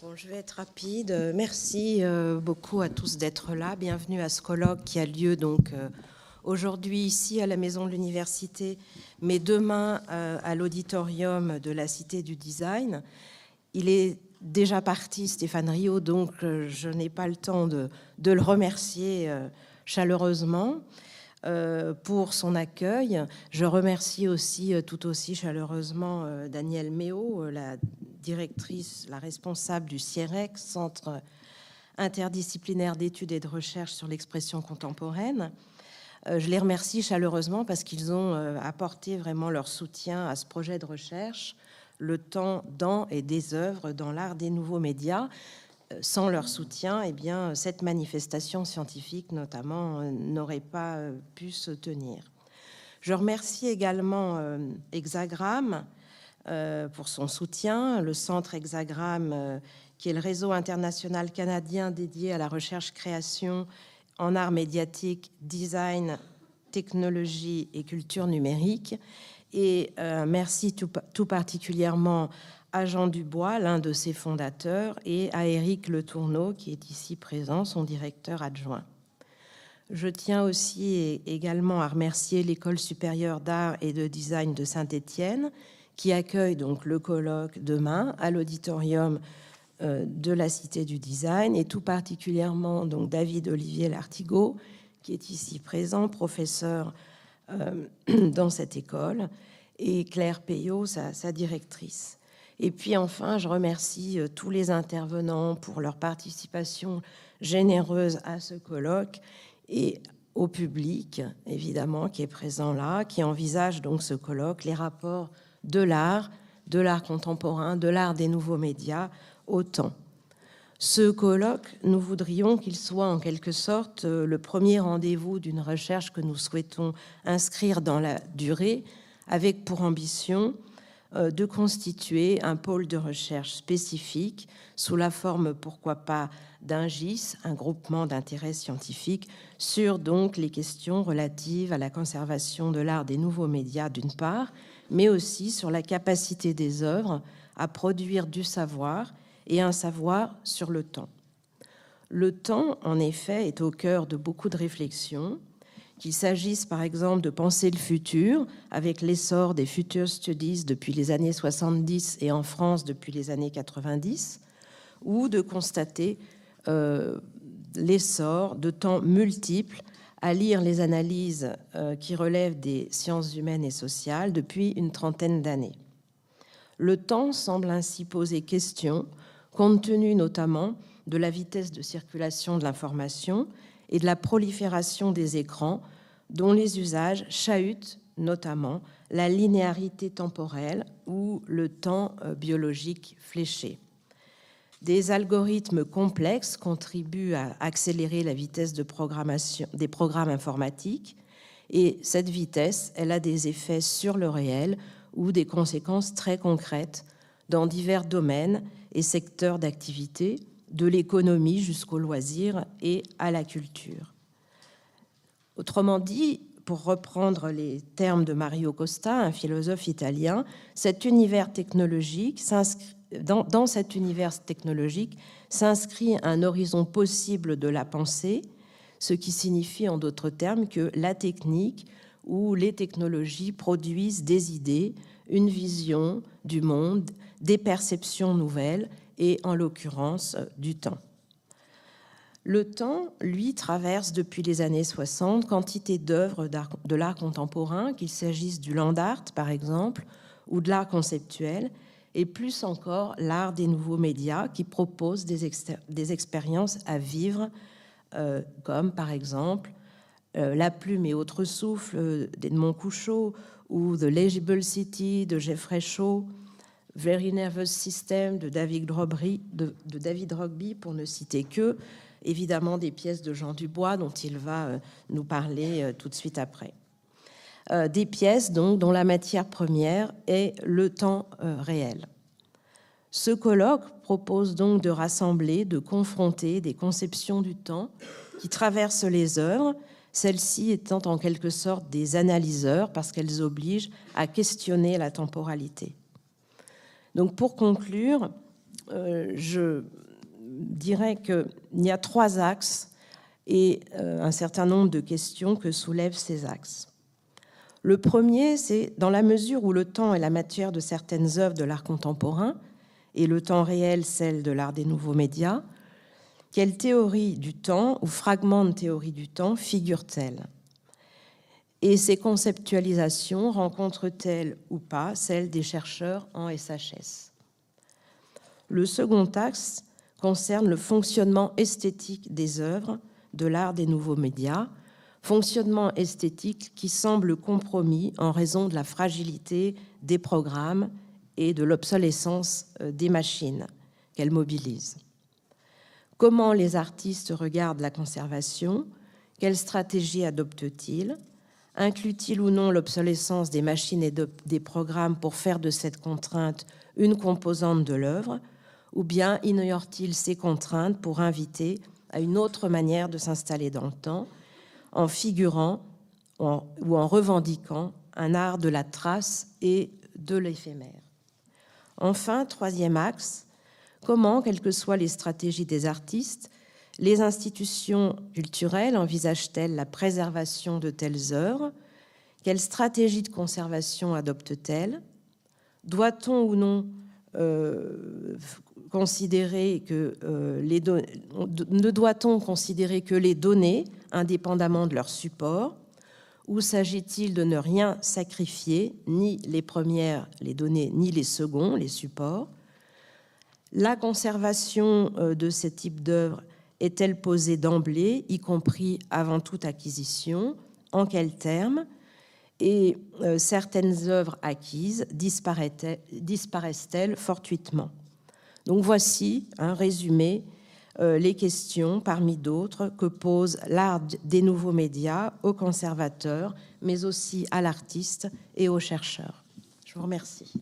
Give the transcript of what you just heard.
Bon, je vais être rapide. Merci beaucoup à tous d'être là. Bienvenue à ce colloque qui a lieu donc aujourd'hui ici à la Maison de l'Université, mais demain à l'auditorium de la Cité du Design. Il est déjà parti, Stéphane Rio, donc je n'ai pas le temps de le remercier chaleureusement pour son accueil. Je remercie aussi tout aussi chaleureusement Danielle Méo, la directrice, la responsable du CIREC, Centre interdisciplinaire d'études et de recherche sur l'expression contemporaine. Je les remercie chaleureusement parce qu'ils ont apporté vraiment leur soutien à ce projet de recherche, le temps dans et des œuvres dans l'art des nouveaux médias. Sans leur soutien, eh bien, cette manifestation scientifique, notamment, n'aurait pas pu se tenir. Je remercie également Hexagramme pour son soutien, le Centre Hexagramme, qui est le réseau international canadien dédié à la recherche-création en art médiatique, design, technologie et culture numérique. Et merci tout particulièrement à Jean Dubois, l'un de ses fondateurs, et à Éric Le Tourneau, qui est ici présent, son directeur adjoint. Je tiens aussi également à remercier l'École supérieure d'art et de design de Saint-Étienne, qui accueille donc le colloque demain à l'auditorium de la Cité du Design, et tout particulièrement donc David Olivier Lartigot, qui est ici présent, professeur dans cette école, et Claire Payot, sa directrice. Et puis enfin, je remercie tous les intervenants pour leur participation généreuse à ce colloque et au public, évidemment, qui est présent là, qui envisage donc ce colloque, les rapports de l'art contemporain, de l'art des nouveaux médias, au temps. Ce colloque, nous voudrions qu'il soit en quelque sorte le premier rendez-vous d'une recherche que nous souhaitons inscrire dans la durée, avec pour ambition de constituer un pôle de recherche spécifique sous la forme, pourquoi pas, d'un GIS, un groupement d'intérêt scientifique, sur donc les questions relatives à la conservation de l'art des nouveaux médias d'une part, mais aussi sur la capacité des œuvres à produire du savoir et un savoir sur le temps. Le temps, en effet, est au cœur de beaucoup de réflexions, qu'il s'agisse par exemple de penser le futur avec l'essor des future studies depuis les années 70 et en France depuis les années 90, ou de constater l'essor de temps multiples à lire les analyses qui relèvent des sciences humaines et sociales depuis une trentaine d'années. Le temps semble ainsi poser question, compte tenu notamment de la vitesse de circulation de l'information et de la prolifération des écrans, dont les usages chahutent notamment la linéarité temporelle ou le temps biologique fléché. Des algorithmes complexes contribuent à accélérer la vitesse de programmation des programmes informatiques, et cette vitesse, elle a des effets sur le réel ou des conséquences très concrètes dans divers domaines et secteurs d'activité, de l'économie jusqu'au loisir et à la culture. Autrement dit, pour reprendre les termes de Mario Costa, un philosophe italien, cet univers technologique dans cet univers technologique s'inscrit un horizon possible de la pensée, ce qui signifie en d'autres termes que la technique ou les technologies produisent des idées, une vision du monde, des perceptions nouvelles et, en l'occurrence, du temps. Le temps, lui, traverse depuis les années 60 quantité d'œuvres de l'art contemporain, qu'il s'agisse du land art, par exemple, ou de l'art conceptuel, et plus encore l'art des nouveaux médias qui propose des expériences à vivre, comme par exemple La plume et autres souffles d'Edmond Couchot ou The Legible City de Jeffrey Shaw, Very Nervous System de David Rogby, pour ne citer que, évidemment, des pièces de Jean Dubois dont il va nous parler tout de suite après. Des pièces donc dont la matière première est le temps réel. Ce colloque propose donc de rassembler, de confronter des conceptions du temps qui traversent les œuvres, celles-ci étant en quelque sorte des analyseurs parce qu'elles obligent à questionner la temporalité. Donc pour conclure, je dirais qu'il y a 3 axes et un certain nombre de questions que soulèvent ces axes. Le premier, c'est dans la mesure où le temps est la matière de certaines œuvres de l'art contemporain et le temps réel celle de l'art des nouveaux médias, quelle théorie du temps ou fragment de théorie du temps figure-t-elle? Et ces conceptualisations rencontrent-elles ou pas celles des chercheurs en SHS? Le second axe concerne le fonctionnement esthétique des œuvres de l'art des nouveaux médias, fonctionnement esthétique qui semble compromis en raison de la fragilité des programmes et de l'obsolescence des machines qu'elles mobilisent. Comment les artistes regardent la conservation? Quelle stratégie adoptent-ils? Inclut-il ou non l'obsolescence des machines et des programmes pour faire de cette contrainte une composante de l'œuvre? Ou bien ignore-t-il ces contraintes pour inviter à une autre manière de s'installer dans le temps, en figurant ou en revendiquant un art de la trace et de l'éphémère? Enfin, troisième axe, comment, quelles que soient les stratégies des artistes, les institutions culturelles envisagent-elles la préservation de telles œuvres? Quelle stratégie de conservation adoptent-elles? Doit-on ou non considérer que ne doit-on considérer que les données indépendamment de leur support, ou s'agit-il de ne rien sacrifier, ni les premières, les données, ni les seconds, les supports? La conservation de ce type d'œuvre est-elle posée d'emblée, y compris avant toute acquisition? En quels termes? Et certaines œuvres acquises disparaissent-elles fortuitement? Donc voici un résumé, les questions parmi d'autres que pose l'art des nouveaux médias aux conservateurs, mais aussi à l'artiste et aux chercheurs. Je vous remercie.